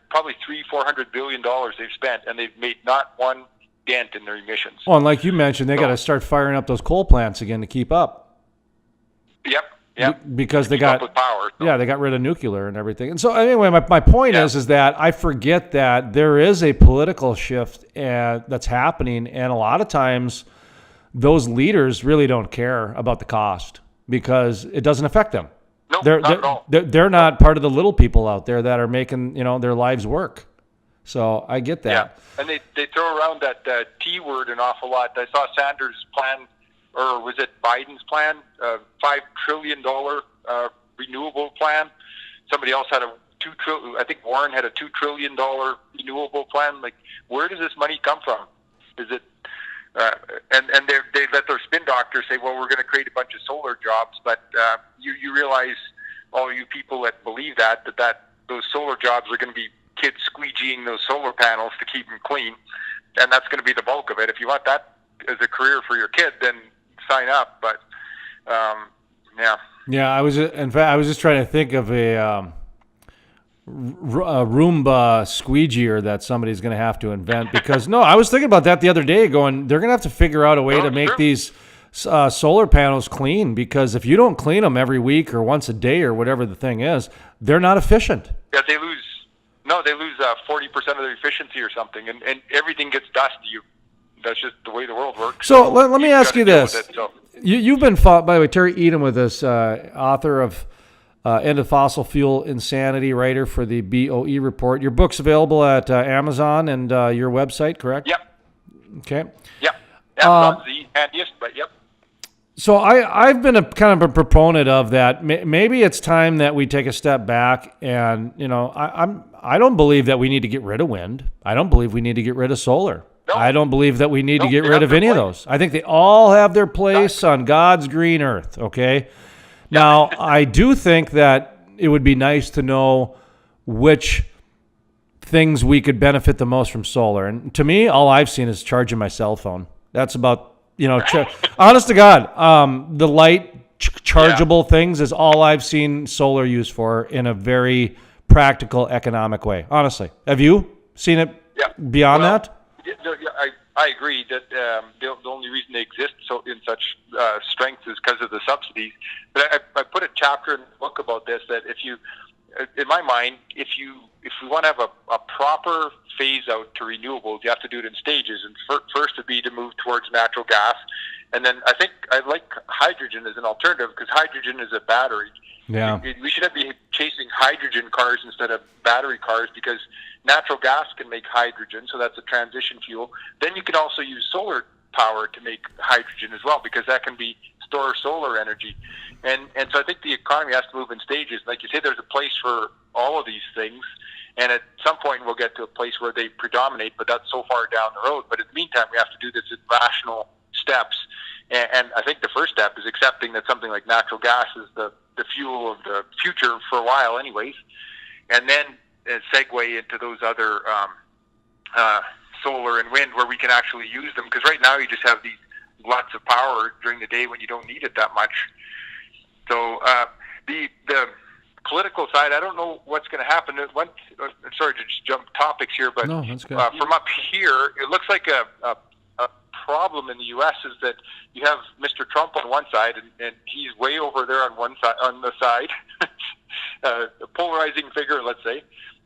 probably $300-400 billion they've spent, and they've made not one dent in their emissions. Well, and like you mentioned, they got to start firing up those coal plants again to keep up. Yep. Yeah. Because they Up got with power. So. yeah, they got rid of nuclear and everything. And so anyway, my point is that I forget that there is a political shift that's happening, and a lot of times those leaders really don't care about the cost because it doesn't affect them. No, not at all. They're not part of the little people out there that are making their lives work. So I get that. Yeah, and they throw around that T word an awful lot. I saw Sanders' plan, or was it Biden's plan, $5 trillion renewable plan. Somebody else had a $2 trillion. I think Warren had a $2 trillion renewable plan. Like, where does this money come from? Is it? And they let their spin doctors say, well, we're going to create a bunch of solar jobs, but you realize, all you people that believe that those solar jobs are going to be kids squeegeeing those solar panels to keep them clean, and that's going to be the bulk of it. If you want that as a career for your kid, then sign up. But yeah, I was just trying to think of a Roomba squeegeer that somebody's going to have to invent, because I was thinking about that the other day, going, they're going to have to figure out a way to make these solar panels clean, because if you don't clean them every week or once a day or whatever the thing is, they're not efficient. Yeah, they lose 40% of their efficiency or something, and everything gets dusty. That's just the way the world works. So let me ask you this. You've been, by the way, Terry Etam with us, author of End of Fossil Fuel Insanity, writer for the BOE Report. Your book's available at Amazon and your website, correct? Yep. Okay. Yep. Amazon's the handiest, but yep. So I've been a kind of a proponent of that. Maybe it's time that we take a step back, and I don't believe that we need to get rid of wind. I don't believe we need to get rid of solar. No. I don't believe that we need to get rid of any of those. I think they all have their place on God's green earth. Okay. Now, I do think that it would be nice to know which things we could benefit the most from solar. And to me, all I've seen is charging my cell phone. That's about, honest to God, the light chargeable things is all I've seen solar used for in a very practical, economic way. Honestly. Have you seen it beyond that? I agree that the only reason they exist in such strength is because of the subsidies. But I put a chapter in the book about this, that in my mind, if we want to have a proper phase out to renewables, you have to do it in stages. And first would be to move towards natural gas, and then I think I like hydrogen as an alternative, because hydrogen is a battery. Yeah, we should be chasing hydrogen cars instead of battery cars, because natural gas can make hydrogen, so that's a transition fuel. Then you can also use solar power to make hydrogen as well, because that can be store solar energy. And so I think the economy has to move in stages. Like you say, there's a place for all of these things, and at some point we'll get to a place where they predominate, but that's so far down the road. But in the meantime, we have to do this in rational steps. And I think the first step is accepting that something like natural gas is the fuel of the future for a while anyways, and then segue into those other solar and wind where we can actually use them, because right now you just have these lots of power during the day when you don't need it that much. So the political side, I don't know what's going to happen. Sorry to just jump topics here, but no, that's good. From up here, it looks like a problem in the U.S. is that you have Mr. Trump on one side, and he's way over there on one side, on the side, a polarizing figure, let's say.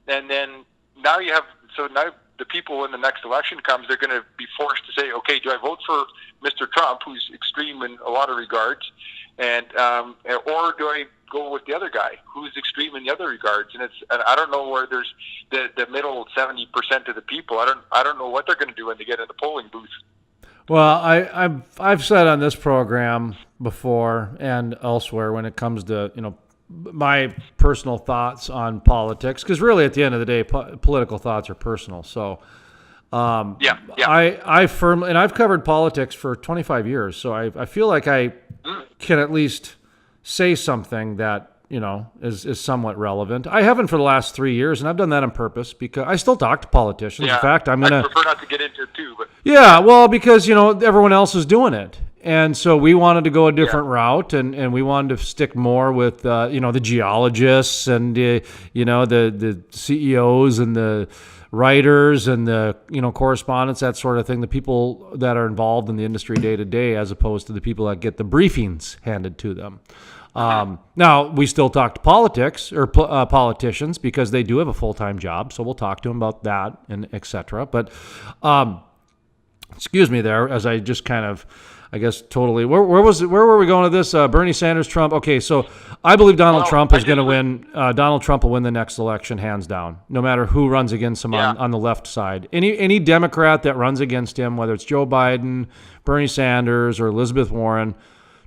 And then now now the people, when the next election comes, they're going to be forced to say, okay, do I vote for Mr. Trump, who's extreme in a lot of regards, and or do I go with the other guy who's extreme in the other regards? And I don't know where there's the middle 70% of the people. I don't know what they're going to do when they get in the polling booth. Well, I've said on this program before and elsewhere, when it comes to my personal thoughts on politics, because really at the end of the day, political thoughts are personal. So I firmly, and I've covered politics for 25 years, so I feel like I can at least say something that is somewhat relevant. I haven't for the last 3 years, and I've done that on purpose because I still talk to politicians. Yeah, in fact, I prefer not to get into it too, but because everyone else is doing it. And so we wanted to go a different route, and we wanted to stick more with the geologists and the CEOs and the writers and the correspondents, that sort of thing, the people that are involved in the industry day to day, as opposed to the people that get the briefings handed to them. Now, we still talk to politics or politicians because they do have a full-time job, so we'll talk to them about that and et cetera. But excuse me there, as I just kind of, I guess, totally. Where were we going with this? Bernie Sanders, Trump. Okay, so I believe Donald Trump is going to win. Donald Trump will win the next election, hands down, no matter who runs against him on the left side. Any Democrat that runs against him, whether it's Joe Biden, Bernie Sanders, or Elizabeth Warren,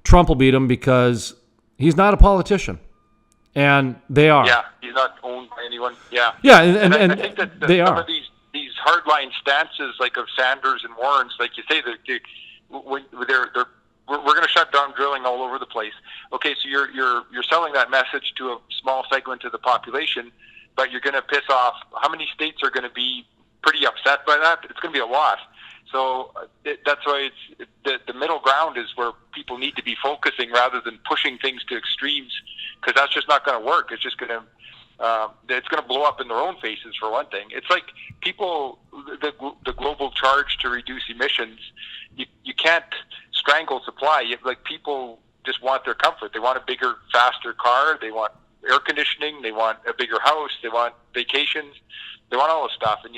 Trump will beat him because he's not a politician, and they are. Yeah, he's not owned by anyone. Yeah. Yeah, and I think that they some of these hardline stances, like of Sanders and Warren's, like you say, when we're going to shut down drilling all over the place. Okay, so you're selling that message to a small segment of the population, but you're going to piss off. How many states are going to be pretty upset by that? It's going to be a lot. So that's why the middle ground is where people need to be focusing rather than pushing things to extremes, because that's just not going to work. It's just going to blow up in their own faces, for one thing. It's like people, the global charge to reduce emissions, you can't strangle supply. Like, people just want their comfort. They want a bigger, faster car. They want air conditioning. They want a bigger house. They want vacations. They want all this stuff, and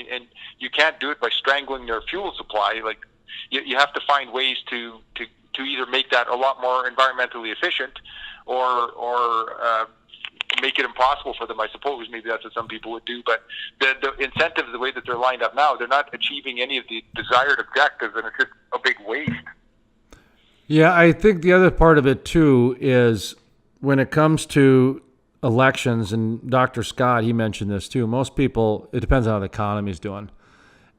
you can't do it by strangling their fuel supply. Like, you have to find ways to either make that a lot more environmentally efficient, or make it impossible for them. I suppose maybe that's what some people would do. But the incentives, the way that they're lined up now, they're not achieving any of the desired objectives, and it's just a big waste. Yeah, I think the other part of it too is when it comes to elections, and Dr. Scott, he mentioned this too, most people, it depends on how the economy is doing.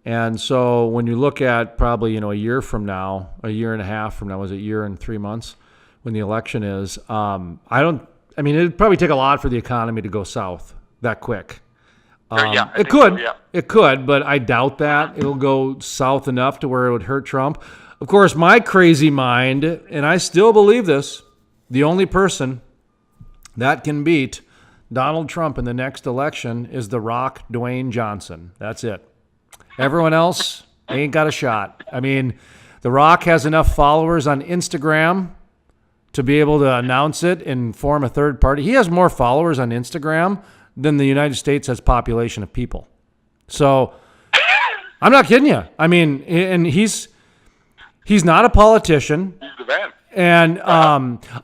And so when you look at probably, a year from now, a year and a half from now, was it a year and 3 months when the election is, it'd probably take a lot for the economy to go south that quick. It could, so, yeah. It could, but I doubt that it'll go south enough to where it would hurt Trump. Of course, my crazy mind, and I still believe this, the only person that can beat Donald Trump in the next election is The Rock, Dwayne Johnson. That's it. Everyone else ain't got a shot. I mean, The Rock has enough followers on Instagram to be able to announce it and form a third party. He has more followers on Instagram than the United States has population of people. So I'm not kidding you. I mean, and he's not a politician. He's the man. And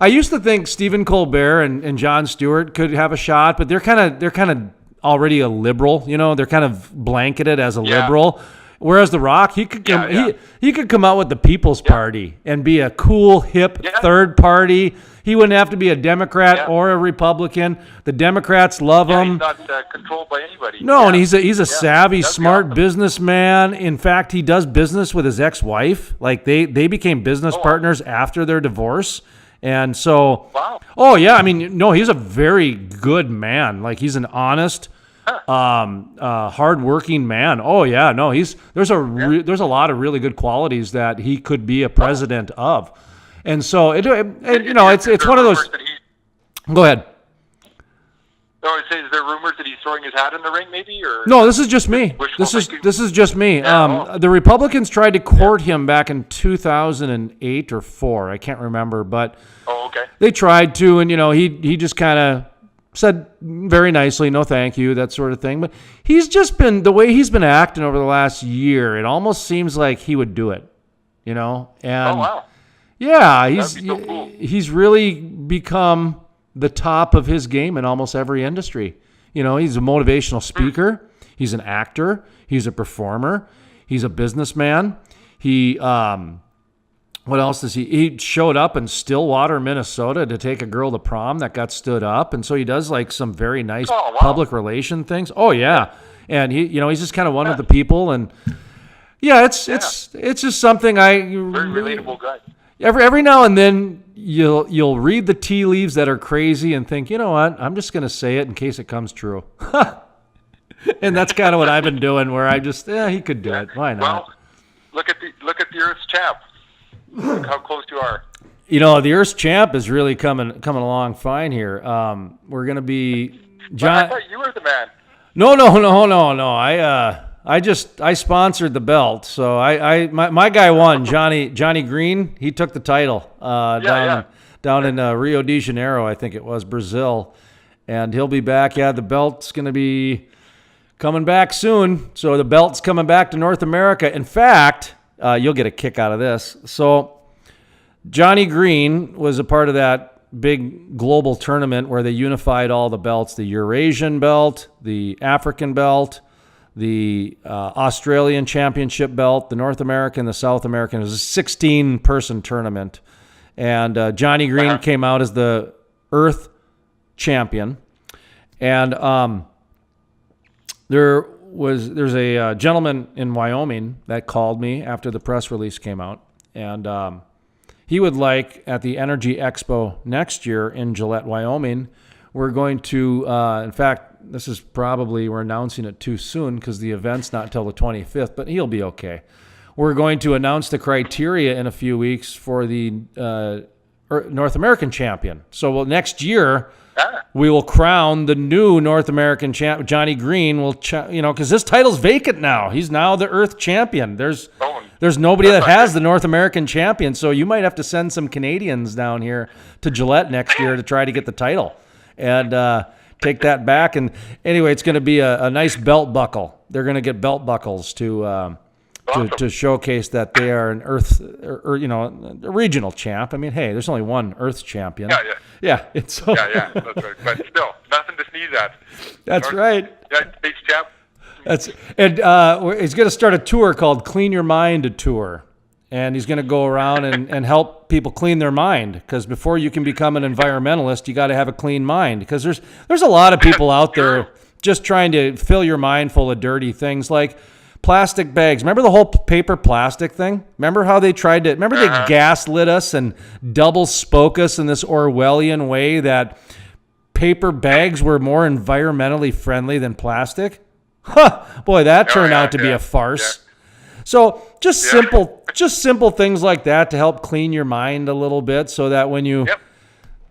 I used to think Stephen Colbert and Jon Stewart could have a shot, but they're kind of already a liberal. They're kind of blanketed as a liberal. Whereas The Rock, he could come, he could come out with the People's Party and be a cool, hip third party. He wouldn't have to be a Democrat or a Republican. The Democrats love him. He's not controlled by anybody. No, and he's a savvy, smart businessman. In fact, he does business with his ex-wife. Like, they became business partners after their divorce. And so, he's a very good man. Like, he's an honest, hardworking man. Oh yeah, no, there's a lot of really good qualities that he could be a president of. And so it's one of those. Go ahead. Is there rumors that he's throwing his hat in the ring, maybe? Or no, this is just me. This is just me. The Republicans tried to court him back in 2008 or 4. I can't remember, but they tried to, and he just kind of said very nicely, no thank you, that sort of thing. But he's just been, the way he's been acting over the last year, it almost seems like he would do it, and yeah, he's really become the top of his game in almost every industry. He's a motivational speaker, he's an actor, he's a performer, he's a businessman. He what else does he showed up in Stillwater, Minnesota to take a girl to prom that got stood up. And so he does like some very nice public relation things. Oh yeah. And he's just kind of one of the people. And yeah, it's just something very relatable guy. Every now and then you'll read the tea leaves that are crazy and think, you know what, I'm just going to say it in case it comes true. And that's kind of what I've been doing, where I just, he could do it. Why not? Well, look at the Earth's champ. Look how close you are. The Earth's champ is really coming along fine here. We're going to be John. I thought you were the man. No. I sponsored the belt, so my guy won. Johnny Green, he took the title down down in Rio de Janeiro, I think it was, Brazil. And he'll be back. Yeah, the belt's going to be coming back soon. So the belt's coming back to North America. In fact, you'll get a kick out of this. So Johnny Green was a part of that big global tournament where they unified all the belts, the Eurasian belt, the African belt, the Australian championship belt, the North American, the South American. It was a 16-person tournament. And Johnny Green came out as the Earth champion. And there's a gentleman in Wyoming that called me after the press release came out. And he would like, at the Energy Expo next year in Gillette, Wyoming, we're going to, in fact, this is probably, we're announcing it too soon because the event's not until the 25th, but he'll be okay. We're going to announce the criteria in a few weeks for the North American champion. So next year, we will crown the new North American champ. Johnny Green will, because this title's vacant now. He's now the Earth champion. There's nobody that has the North American champion, so you might have to send some Canadians down here to Gillette next year to try to get the title and take that back. And anyway, it's going to be a nice belt buckle. They're going to get belt buckles to showcase that they are an Earth, or a regional champ. I mean, hey, there's only one Earth champion. Yeah. That's right. But still, nothing to sneeze at. That's right. United States champ. He's going to start a tour called Clean Your Mind Tour. And he's going to go around and help people clean their mind. Because before you can become an environmentalist, you got to have a clean mind. Because there's a lot of people out there just trying to fill your mind full of dirty things like plastic bags. Remember the whole paper plastic thing? Remember how they tried to, remember they gaslit us and double spoke us in this Orwellian way that paper bags were more environmentally friendly than plastic? Boy, that turned out to be a farce. Yeah. So just simple things like that to help clean your mind a little bit, so that when you,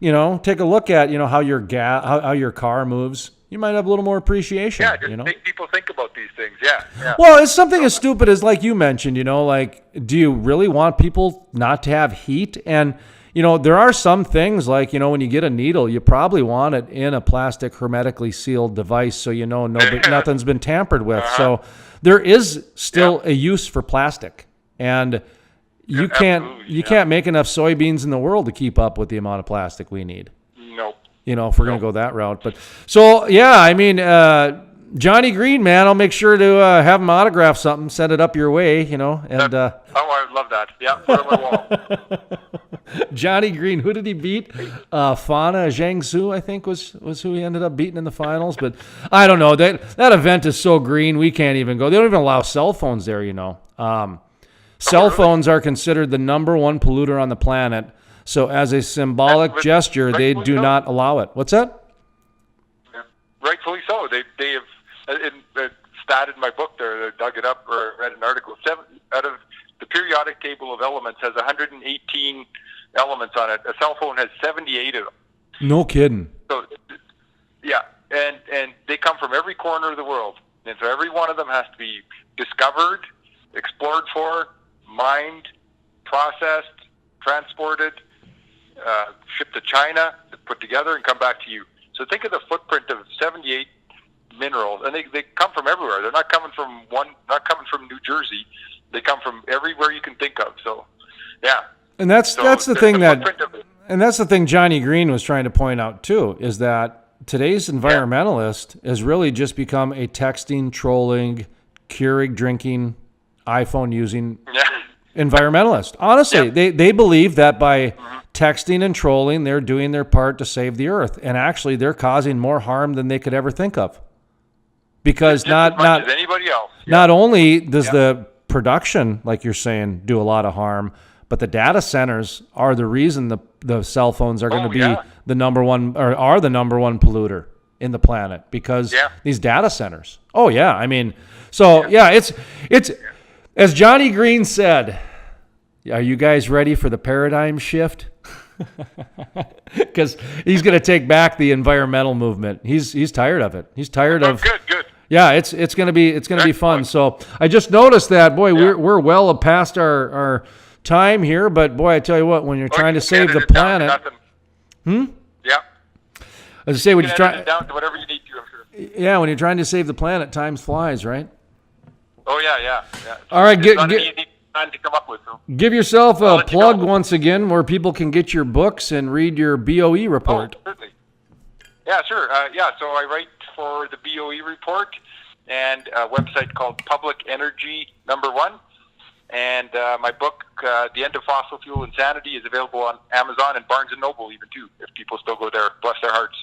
take a look at, how your how your car moves, you might have a little more appreciation. Yeah, just make people think about these things. Yeah. Well, it's something as stupid as, like you mentioned, do you really want people not to have heat? And there are some things like, when you get a needle, you probably want it in a plastic hermetically sealed device so nothing's been tampered with. So there is still a use for plastic. And you can't make enough soybeans in the world to keep up with the amount of plastic we need. Nope. If we're going to go that route. But so, I mean, Johnny Green, man, I'll make sure to have him autograph something, send it up your way, and I would love that. Yeah, put it on my wall. Johnny Green, who did he beat? Fana Zhangsu, I think, was who he ended up beating in the finals. But I don't know. That event is so green, we can't even go. They don't even allow cell phones there, Cell phones are considered the number one polluter on the planet. So as a symbolic gesture, they do not allow it. What's that? Yeah, rightfully so. They have, it started in my book there, I dug it up or read an article. 7 out of the periodic table of elements has 118 elements on it. A cell phone has 78 of them. No kidding. So, yeah, and they come from every corner of the world. And so every one of them has to be discovered, explored for, mined, processed, transported, shipped to China, put together, and come back to you. So think of the footprint of 78 minerals, and they come from everywhere. They're not coming from New Jersey. They come from everywhere you can think of. So, yeah. And that's the thing Johnny Green was trying to point out too, is that today's environmentalist has really just become a texting, trolling, Keurig drinking, iPhone using environmentalist. Honestly, they believe that by texting and trolling, they're doing their part to save the earth, and actually they're causing more harm than they could ever think of. Because not as anybody else. Not only does the production, like you're saying, do a lot of harm, but the data centers are the reason the cell phones are going to be the number one, or are the number one polluter in the planet, because these data centers. Oh yeah, I mean, so it's as Johnny Green said, are you guys ready for the paradigm shift? Because he's going to take back the environmental movement. He's tired of it. He's tired of. Good. Yeah, it's going to be fun. So I just noticed that, boy, we're well past our time here. But boy, I tell you what, when you're trying to save the planet, Yeah. As I say, when you you're can edit trying it down to whatever you need to, I'm sure. yeah, when you're trying to save the planet, time flies, right? Oh, yeah. All right, It's not an easy time to come up with. So. give yourself a plug once again where people can get your books and read your BOE report. Oh, certainly. Yeah, sure. So I write for the BOE report and a website called Public Energy #1. And my book, The End of Fossil Fuel Insanity, is available on Amazon and Barnes & Noble even too, if people still go there. Bless their hearts.